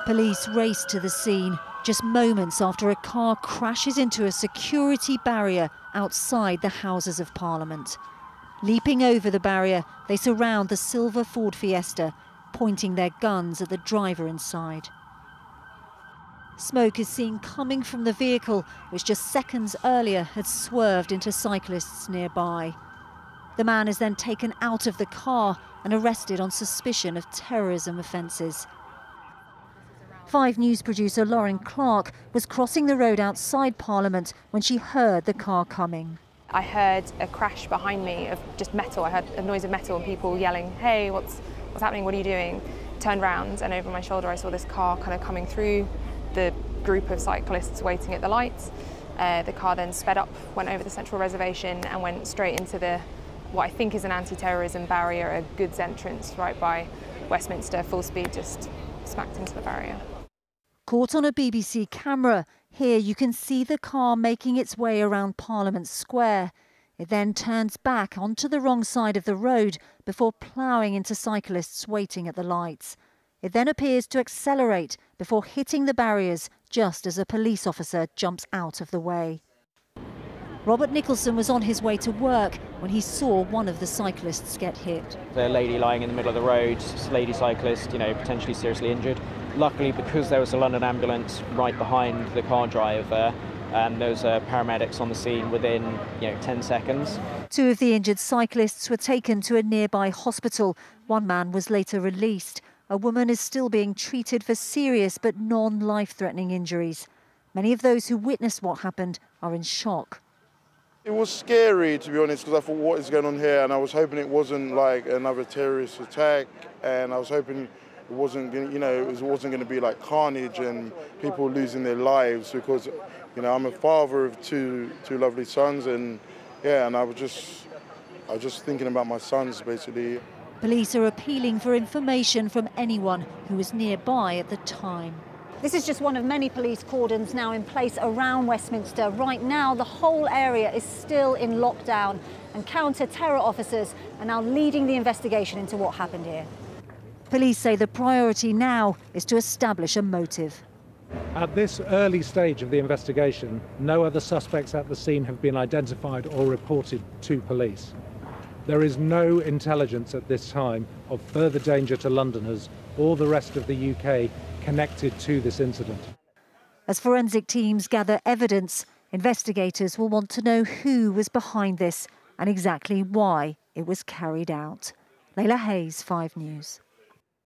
Police race to the scene just moments after a car crashes into a security barrier outside the Houses of Parliament. Leaping over the barrier, they surround the silver Ford Fiesta, pointing their guns at the driver inside. Smoke is seen coming from the vehicle, which just seconds earlier had swerved into cyclists nearby. The man is then taken out of the car and arrested on suspicion of terrorism offences. 5 News producer Lauren Clark was crossing the road outside Parliament when she heard the car coming. I heard a crash behind me of just metal. I heard a noise of metal and people yelling, "Hey, what's happening? What are you doing?" Turned round and over my shoulder I saw this car kind of coming through the group of cyclists waiting at the lights. The car then sped up, went over the central reservation and went straight into what I think is an anti-terrorism barrier, a goods entrance right by Westminster, full speed, just smacked into the barrier. Caught on a BBC camera, here you can see the car making its way around Parliament Square. It then turns back onto the wrong side of the road before ploughing into cyclists waiting at the lights. It then appears to accelerate before hitting the barriers just as a police officer jumps out of the way. Robert Nicholson was on his way to work when he saw one of the cyclists get hit. The lady lying in the middle of the road, lady cyclist, potentially seriously injured. Luckily, because there was a London ambulance right behind the car driver, and there was paramedics on the scene within 10 seconds. 2 of the injured cyclists were taken to a nearby hospital. 1 man was later released. A woman is still being treated for serious but non-life-threatening injuries. Many of those who witnessed what happened are in shock. It was scary, to be honest, because I thought, what is going on here? And I was hoping it wasn't like another terrorist attack, and I was hoping it wasn't going to be like carnage and people losing their lives, because I'm a father of two lovely sons, and I was just thinking about my sons basically. Police are appealing for information from anyone who was nearby at the time. This is just one of many police cordons now in place around Westminster. Right now, the whole area is still in lockdown, and counter-terror officers are now leading the investigation into what happened here. Police say the priority now is to establish a motive. At this early stage of the investigation, no other suspects at the scene have been identified or reported to police. There is no intelligence at this time of further danger to Londoners or the rest of the UK connected to this incident. As forensic teams gather evidence, investigators will want to know who was behind this and exactly why it was carried out. Layla Hayes, 5 News.